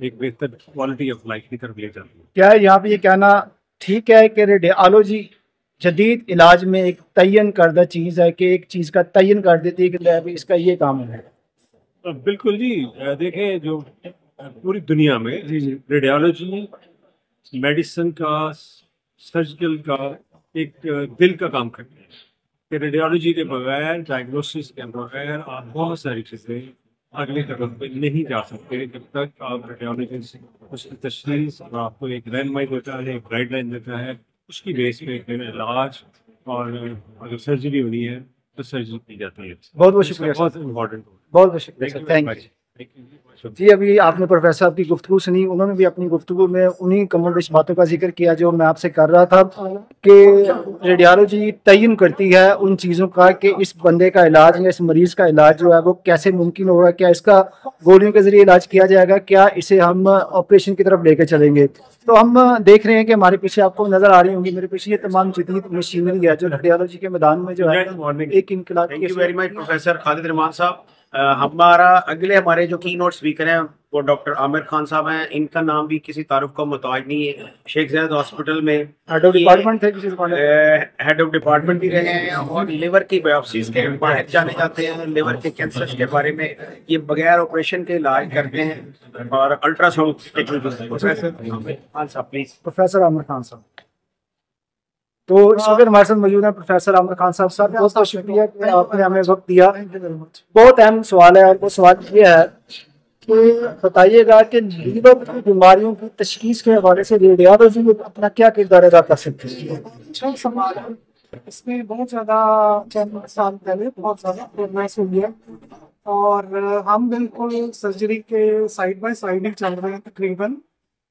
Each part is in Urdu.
ایک بہتر کوالٹی آف لائف کی طرف لے جاتی ہے. کیا یہاں پہ یہ کہنا ٹھیک ہے کہ ریڈیالوجی جدید علاج میں ایک تعین کردہ چیز ہے کہ ایک چیز کا تعین کر دیتی ہے کہ ابھی اس کا یہ کام ہے؟ بالکل جی. دیکھیں جو پوری دنیا میں جی جی ریڈیالوجی میڈیسن کا سرجیکل کا ایک دل کا کام کرتے ہیں کہ ریڈیالوجی کے بغیر ڈائگنوسس کے بغیر آپ بہت ساری چیزیں اگلے قدم پہ نہیں جا سکتے جب تک آپ ریڈیالوجی سے اس کی تشخیص اور آپ کو ایک رہنمائی دیتا ہے ایک گائیڈ لائن دیتا ہے اس کی بیس پہ علاج اور اگر سرجری ہونی ہے تو سرجری کی جاتی ہے. بہت بہت شکریہ بہت امپورٹنٹ. بہت بہت شکریہ سر. Thank you. جی ابھی آپ نے پروفیسر صاحب کی گفتگو سنی, انہوں نے بھی اپنی گفتگو میں انہی کم و بیش باتوں کا ذکر کیا جو میں آپ سے کر رہا تھا کہ ریڈیالوجی تعین کرتی ہے ان چیزوں کا کہ اس بندے کا علاج یا اس مریض کا علاج جو ہے وہ کیسے ممکن ہوگا, کیا اس کا گولیوں کے ذریعے علاج کیا جائے گا, کیا اسے ہم آپریشن کی طرف لے کے چلیں گے. تو ہم دیکھ رہے ہیں کہ ہمارے پیچھے آپ کو نظر آ رہی ہوں گی, میرے پیچھے یہ تمام جدید مشینری ہے جو ریڈیالوجی کے میدان میں جو ہے ایک انقلاب. Thank you very much professor Khalid Rahman Sahab. ہمارے جو کی نوٹ اسپیکر ہیں وہ ڈاکٹر عامر خان صاحب ہیں. ان کا نام بھی کسی تعارف کا محتاج نہیں ہے. شیخ زاید ہاسپٹل میں ہیڈ آف ڈپارٹمنٹ تھے, ہیڈ آف ڈپارٹمنٹ بھی رہے ہیں اور لیور کی بایوپسیز کے باہر جانے جاتے ہیں, لیور کے کینسر کے بارے میں یہ بغیر آپریشن کے علاج کرتے ہیں. اور الٹرا ساؤنڈ پروفیسر خان صاحب پلیز. پروفیسر عامر خان صاحب تو اس وقت ہمارے ساتھ موجود ہیں پروفیسر عامر خان صاحب. صاحب بہت بہت شکریہ کہ آپ نے ہمیں وقت دیا. بہت اہم سوال ہے اور وہ سوال یہ ہے کہ بتائیے گا کہ لیور کی بیماریوں کی تشخیص کے حوالے سے ریڈیالوجی اپنا کیا کردار ادا کر سکتی ہے؟ اچھا سوال ہے. اس میں بہت زیادہ چند سال پہلے بہت زیادہ پروگریس ہوئی ہے اور ہم بالکل سرجری کے سائڈ بائی سائڈ ہی چل رہے ہیں تقریباً,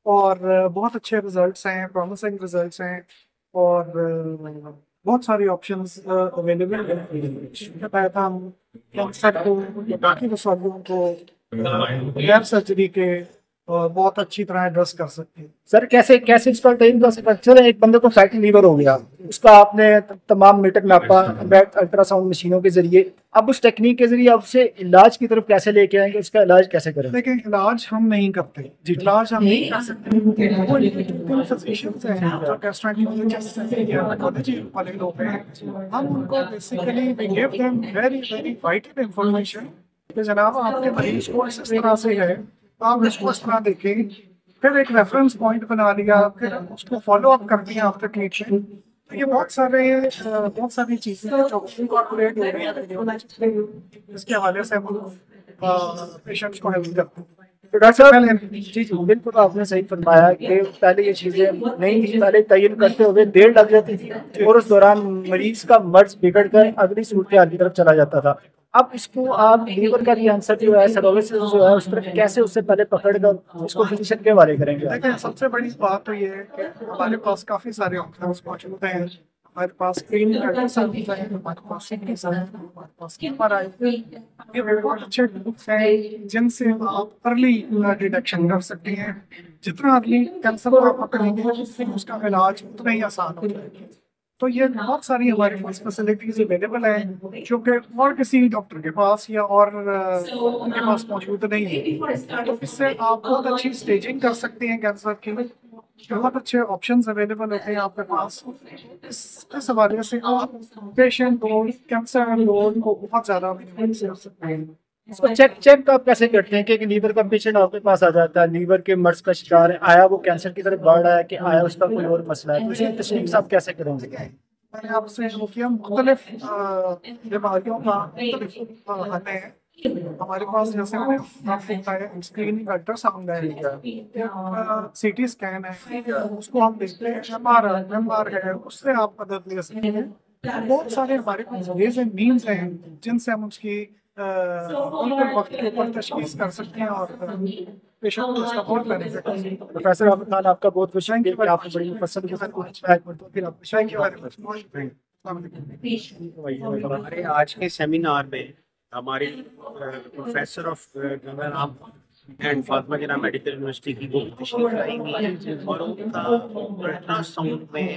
اور بہت اچھے ریزلٹس ہیں, پرومسنگ ریزلٹس ہیں اور بہت ساری آپشنس اویلیبل ہیں. ہم کینسر کو یا باقی مسائلوں کو غیر سرجری کے بہت اچھی طرح ایڈریس کر سکتے ہیں. سر کیسے اس کا تعین کر سکتے ہیں؟ ایک بندے کو فیٹی لیور ہو گیا, اس کا آپ نے تمام میٹر ناپا الٹرا ساؤنڈ مشینوں کے ذریعے, اب اس ٹیکنیک کے ذریعے آپ سے علاج کی طرف کیسے لے کے آئیں گے, اس کا علاج کیسے کریں گے؟ لیکن علاج ہم نہیں کرتے جی, علاج ہم نہیں کر سکتے. وہ فزیشینز ہیں جو گیسٹرینٹرولوجسٹ ہیں یا میٹرولوجی والے لوگ ہیں, ہم ان کو basically we give them very very vital information کہ جناب آپ کے مریض کو اس طرح سے ہے, آپ اس کو اس طرح دیکھیں, پھر ایک ریفرنس پوائنٹ بنا لیا, پھر اس کو فالو اپ کر دیا آفٹر ٹریٹمنٹ. تو یہ بہت ساری چیزیں جو انکارپوریٹ ہو رہی ہیں اس کے حوالے سے ہم پیشنٹس کو ہیلپ کرتے ہیں. ڈاکٹر صاحب جی بالکل آپ نے صحیح فرمایا کہ پہلے یہ چیزیں نہیں تھی, پہلے تعین کرتے ہوئے دیر لگ جاتی تھی اور اس دوران مریض کا مرض بگڑ کر اگلی صورتحال کی طرف چلا جاتا تھا. اب اس کو آپ لیور کا کینسر جو ہے سروسز جو ہے اس طرف کیسے اس سے پہلے پکڑ کر اس کو فزیشین کے حوالے کریں گے؟ دیکھیں سب سے بڑی بات تو یہ ہے کہ ہمارے پاس کافی سارے آپشنس موجود ہیں. ہمارے پاس کلینک الٹراساؤنڈ ہے, ہمارے پاس سیٹی اسکین ہے, ہمارے پاس MRI, یہ بہت اچھے ٹولس ہیں جن سے آپ ارلی ڈیٹیکشن کر سکتے ہیں. جتنا ارلی کینسر کو آپ پکڑیں گے اس کا علاج اتنا ہی آسان ہو جائے گا. تو یہ بہت ساری ہمارے پاس فیسلٹیز اویلیبل ہیں جو کہ اور کسی ڈاکٹر کے پاس یا اور ان کے پاس موجود نہیں ہے. تو اس سے آپ بہت اچھی اسٹیجنگ کر سکتے ہیں کینسر کی, بہت اچھے آپشنز اویلیبل ہوتے ہیں آپ کے پاس. اس حوالے سے آپ پیشنٹ لوڈ, کینسر لوڈ کو بہت زیادہ مینیمائز کر سکتے ہیں. اس کو چیک آپ کیسے کرتے ہیں کہ لیور کا پیشنٹ آپ کے پاس آ جاتا ہے, لیور کے مرض کا شکار ہے, آیا وہ کینسر کی طرف بڑھ رہا ہے کہ آیا اس کا کوئی اور مسئلہ ہے, تو اس کی تشخیص آپ کیسے کریں گے؟ میں نے آپ سے وہ کیا مختلف بیماریوں کا مختلف حل ہے ہمارے پاس. جیسے اسکریننگ الٹرا ساؤنڈ ہے, سی ٹی اسکین ہے, اس کو ہم دیکھتے ہیں, MR ہے, اس سے آپ مدد لے سکتے ہیں. بہت سارے ہمارے پاس ویز اینڈ مینس ہیں جن سے ہم اس کی بالکل وقت کے اوپر تشخیص کر سکتے ہیں اور پیشنٹ کو اس کا بہت بینیفٹ ہے. پروفیسر عامر خان آپ کا بہت بہت شکریہ کہ آپ نے بڑی مفصل کے ساتھ ہمارے آج کے سیمینار میں ہمارے professor of and Fatima Jinnah medical university کی وہ بھی تشریف لائی ہوئی، اور ان کا الٹرا ساؤنڈ میں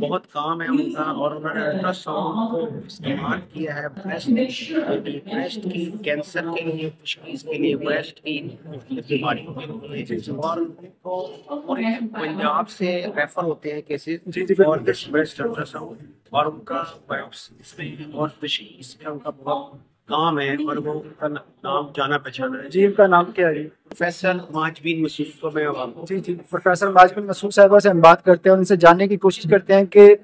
بہت کام ہے ان کا، اور انہوں نے الٹرا ساؤنڈ کو استعمال کیا ہے بریسٹ کی کینسر کے لیے، تشخیص کے لیے، بریسٹ کی مختلف بیماریوں کے لیے، اور ان کو پورے پنجاب سے ریفر ہوتے ہیں کیسز اور بریسٹ الٹرا ساؤنڈ، اور ان کا بایوپسی میں اور تشخیص میں ان کا بہت کام ہے، اور وہ ان کا نام جانا پہچانا ہے۔ جی ان کا نام کیا ہے؟ پروفیسر ماج بین مسعود کو میں جی پروفیسر ماج بن مسعود صاحبہ سے ہم بات کرتے ہیں، ان سے جاننے کی کوشش کرتے ہیں کہ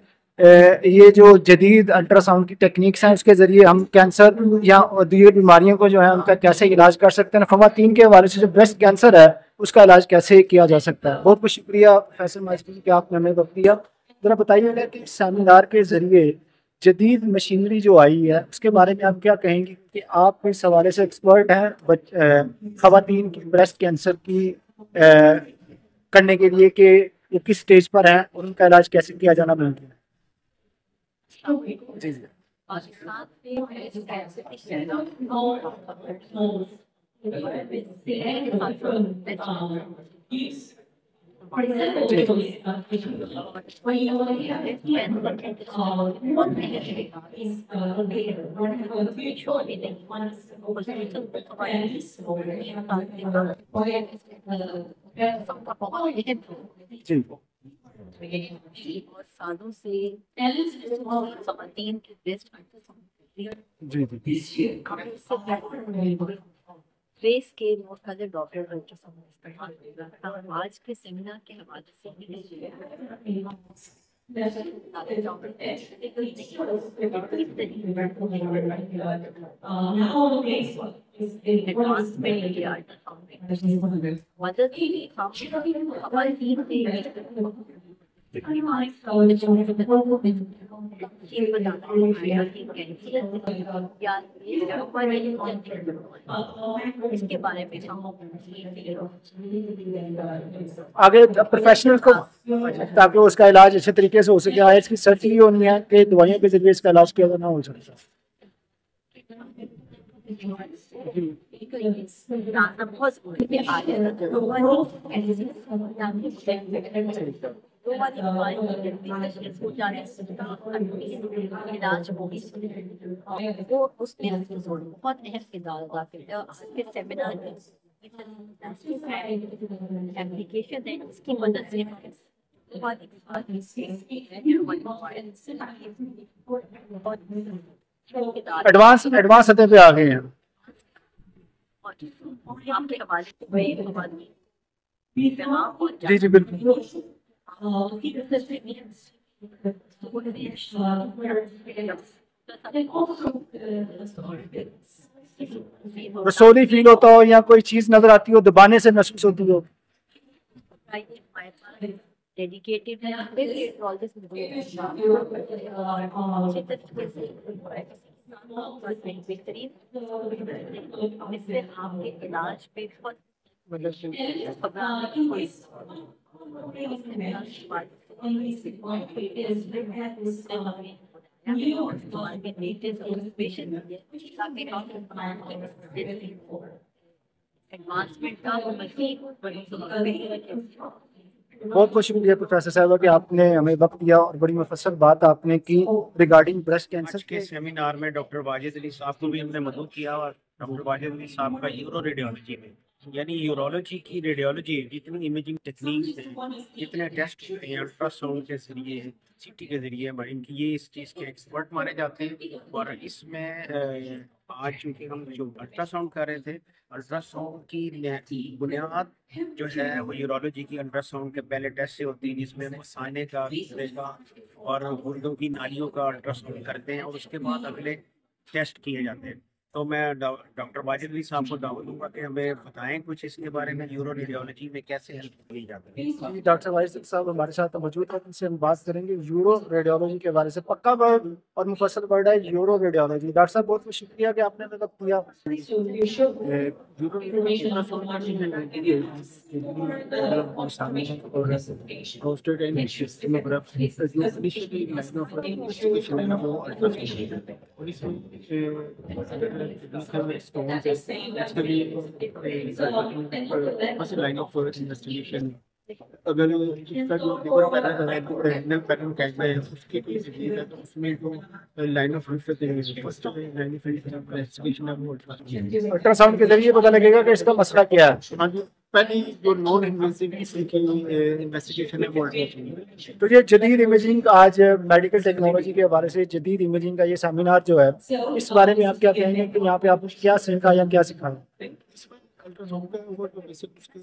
یہ جو جدید الٹرا ساؤنڈ کی ٹیکنیکس ہیں اس کے ذریعے ہم کینسر یا دیگر بیماریوں کو جو ہے ان کا کیسے علاج کر سکتے ہیں، خواتین کے حوالے سے جو بریسٹ کینسر ہے اس کا علاج کیسے کیا جا سکتا ہے۔ بہت بہت شکریہ پروفیسر ماج بن کہ آپ نے ہمیں وقت دیا۔ ذرا بتائیے گا کہ سیمینار کے ذریعے جدید مشینری جو آئی ہے اس کے بارے میں آپ کیا کہیں گے، کہ آپ اس حوالے سے ایکسپرٹ ہیں خواتین کی بریسٹ کینسر کی کرنے کے لیے کہ وہ کس سٹیج پر ہیں اور ان کا علاج کیسے کیا جانا ممکن ہے؟ جی سالوں سے خواتین کی بیسٹ فیس کے مختلف ڈاکٹر استعمال کرتا ہوں۔ آج کے سیمینار کے حوالے سے اس کے بارے میں آگے پروفیشنل کو تاکہ اس کا علاج اچھے طریقے سے ہو سکے، آج کی سرجری ہونی ہے کہ دوائیوں کے ذریعے اس کا علاج کیا جانا ہو سکتا ہے۔ بہت علاج وہ اس میں بہت اہم کردار ادا کرتے ہیں۔ آج کے سیمینار میں ایپلیکیشن ہے اس کی مدد سے ایڈوانس سطح پہ آ گئے ہیں۔ جی جی بالکل۔ رسولی فیل ہوتا ہو یا کوئی چیز نظر آتی ہو دبانے سے محسوس ہوتی ہو؟ ڈیڈیکیٹڈ ہے بہترین اس سے آپ کے علاج پہ بہت بہت بہت شکریہ پروفیسر صاحبہ کہ آپ نے ہمیں وقت دیا اور بڑی مفصل بات آپ نے کی ریگارڈنگ بریسٹ کینسر کے سیمینار میں ڈاکٹر واجد علی صاحب کو بھی ہم نے مدعو کیا، اور ڈاکٹر واجد علی صاحب کا یورو ریڈیولوجی میں، یعنی یورولوجی کی ریڈیولوجی جتنی امیجنگ ٹیکنیکس ہیں، جتنے ٹیسٹ ہوتے ہیں الٹرا ساؤنڈ کے ذریعے، سی ٹی کے ذریعے، ان کی یہ اس چیز کے ایکسپرٹ مانے جاتے ہیں۔ اور اس میں آج چونکہ ہم جو الٹرا ساؤنڈ کر رہے تھے، الٹرا ساؤنڈ کی بنیاد جو ہے وہ یورولوجی کی الٹرا ساؤنڈ کے پہلے ٹیسٹ سے ہوتی ہے، جس میں مثانے کا، گردے کا اور گردوں کی نالیوں کا الٹرا ساؤنڈ کرتے ہیں، اور اس کے بعد اگلے ٹیسٹ کیے جاتے ہیں۔ تو میں ڈاکٹر واجد علی صاحب کو دعوت دوں گا کہ ہمیں بتائیں کچھ اس کے بارے میں، یورو ریڈیولوجی میں کیسے ہیلپ کی جاتی ہے۔ جی ڈاکٹر واجد صاحب ہمارے ساتھ موجود ہیں، ان سے ہم بات کریں گے یورو ریڈیولوجی کے بارے سے۔ پکا ورڈ اور مفصل ورڈ ہے یورو ریڈیولوجی۔ ڈاکٹر صاحب بہت بہت شکریہ کہ آپ نے ہمیں وقت دیا۔ لائن آف انویسٹیگیشن اگر اس کا جو پیٹرن ہے اس کی کوئی ضروری ہے تو اس میں جو line of first line of investigation ہے وہ الٹرا ساؤنڈ کے ذریعے پتہ لگے گا کہ اس کا مسئلہ کیا ہے. ہاں جی، پہلی جو نان انویسیو کی انویسٹیگیشن ہے وہ تو یہ جدید امیجنگ آج میڈیکل ٹیکنالوجی کے حوالے سے جدید امیجنگ کا یہ سیمینار جو ہے اس بارے میں آپ کیا کہیں گے کہ یہاں پہ آپ کیا سکھایا کیا سکھایا؟ الٹراساؤنڈ کا وہ جو بیسک اس کے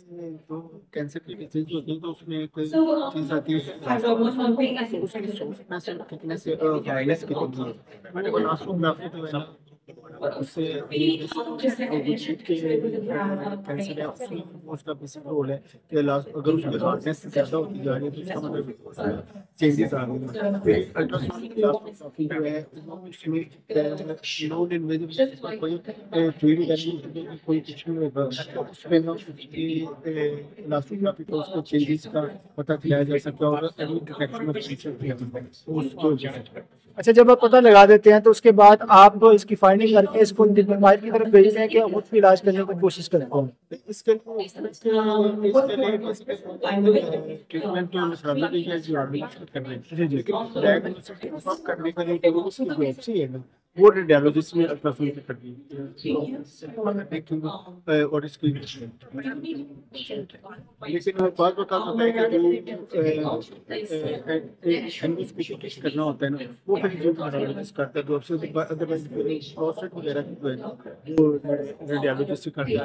جو کینسر کے کیسز ہوتے ہیں تو اس میں ایک چیز آتی ہے اس کی سافٹنس اینڈ تھکنس وائرس کی ہوتی ہے. میں نے پلاسموگرافی جو ہے نا اس سے کے کینسر ہے اس کا بیسک رول ہے کہ اگر اس کی ہارڈنس زیادہ ہوتی جا رہی ہے تو اس کا مطلب چینجز آ رہی ہیں. الٹراساؤنڈ کی پلاسموگرافی جو ہے اس میں نان انویزیو کوئی فیلڈ ہے کوئی کچھ نہیں ہوگا اس میں پلاسموگرافی کو اس کو چینجز کا پتہ دیا جا سکتا ہے اور ارلی ڈیٹیکشن آف کینسر اس کو. اچھا، جب آپ پتہ لگا دیتے ہیں تو اس کے بعد آپ اس کی فائنڈنگ کر کے اس کو بیماری کی طرف بھیجتے ہیں کہ خود بھی علاج کرنے کی کوشش کرتے ہیں. اس کے ٹریٹمنٹ کرنے کے لیے وہ ریڈیالوجسٹ میں الٹراساؤنڈ کرتی ہے اور اس کی لیکن بعض اوقات ہوتا ہے کہ کرنا ہوتا ہے نا وہ پھر جو کرتا ہے تو پروسٹیٹ وغیرہ جو ہے نا وہ ریڈیالوجسٹ کرتا ہے.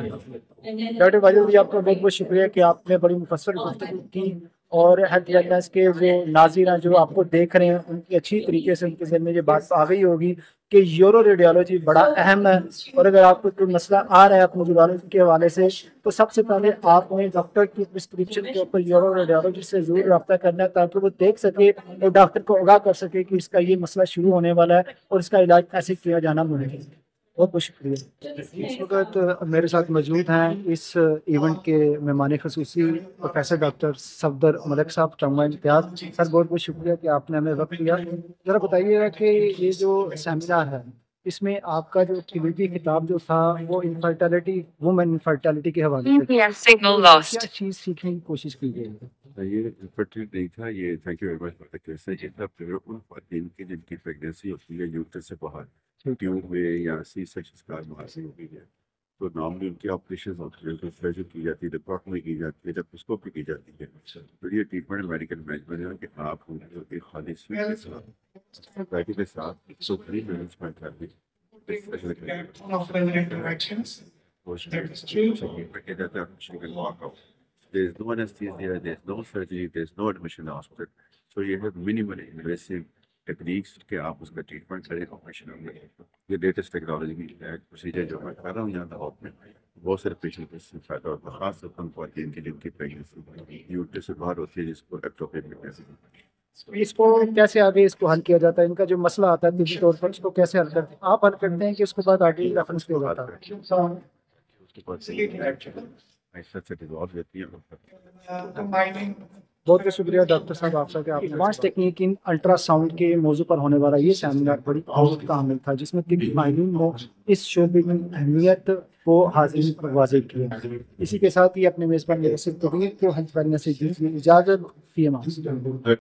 ڈاکٹر واجد جی، آپ کا بہت بہت شکریہ کہ آپ نے بڑی مفصل گفتگو کی اور ہیلتھ ویلنس کے جو ناظرین جو آپ کو دیکھ رہے ہیں ان کی اچھی طریقے سے ان کے ذہن میں یہ بات آ گئی ہوگی کہ یورو ریڈیالوجی بڑا اہم ہے. اور اگر آپ کو کوئی مسئلہ آ رہا ہے اپنے ریڈیالوجی کے حوالے سے تو سب سے پہلے آپ نے ڈاکٹر کی پرسکرپشن کے اوپر یورو ریڈیالوجی سے ضرور رابطہ کرنا ہے تاکہ وہ دیکھ سکے اور ڈاکٹر کو آگاہ کر سکے کہ اس کا یہ مسئلہ شروع ہونے والا ہے اور اس کا علاج کیسے کیا جانا ممکن ہے. بہت بہت شکریہ. اس وقت میرے ساتھ موجود ہیں اس ایونٹ کے مہمان خصوصی پروفیسر ڈاکٹر صفدر ملک صاحب ٹرما امتیاز. سر بہت بہت شکریہ کہ آپ نے ہمیں وقت دیا. ذرا بتائیے گا کہ یہ جو سیمینار ہے اس میں آپ کا جو کلیدی خطاب جو تھا وہ انفرٹیلٹی وومن انفرٹیلٹی کے حوالے سے کیا چیز سیکھنے کی کوشش کی گئی ہے؟ یہ انفرٹیلٹی نہیں تھا، یہ thank you very much for the question. یہ تھا ان خواتین کی جن کی پریگنینسی ہوتی ہے یوٹرس سے باہر ٹیوب میں یا سی سیکشن کا مہاجر ہو گئی ہے تو نارملی ان کی آپریشن ہوتی ہے، تو سرجری کی جاتی ہے، ڈپارٹ میں کی جاتی ہے، لیپروسکوپی کی جاتی ہے. تو یہ ٹریٹمنٹ میڈیکل مینجمنٹ ہے کہ آپ ان کو ایک خالی سویٹ کے ساتھ بیٹی کے ساتھ سوکھری مینجمنٹ کر دیں. There is no anesthesia, there is no surgery, there is no admission in hospital. So you have minimal invasive techniques کہ آپ اس کا ٹریٹمنٹ کریں آپریشن میں. یہ لیٹسٹ ٹیکنالوجی ہے پروسیجر جو میں کر رہا ہوں یہاں لاہور میں بہت سارے پیشنٹ کو اس سے فائدہ ہوتا ہے، خاص طور پر خواتین کی جن کی پریگنینسی یوٹرس سے باہر ہوتی ہے جس کو ایکٹوپی کہتے ہیں. اس کو کیسے آگے اس کو حل کیا جاتا ہے؟ ان کا جو مسئلہ آتا ہے طبی طور پر اس کو کیسے حل کرتے ہیں آپ؟ حل کرتے ہیں کہ اس کے بعد آگے ریفرنس کیا جاتا ہے؟ اس کے بعد ایسا سے ڈیزالو رہتی ہے. بہت بہت شکریہ ڈاکٹر صاحب آپ کا کہ آپ advance technique in ultra sound کے موضوع پر ہونے والا یہ سیمینار بڑی اہمیت کا حامل تھا جس میں طبی ماہرین نے اس شعبے کی اہمیت کو حاضرین پر واضح کیا. اسی کے ساتھ ہی اپنے میزبان کو ہیلتھ ویلنس سے اجازت فی امان.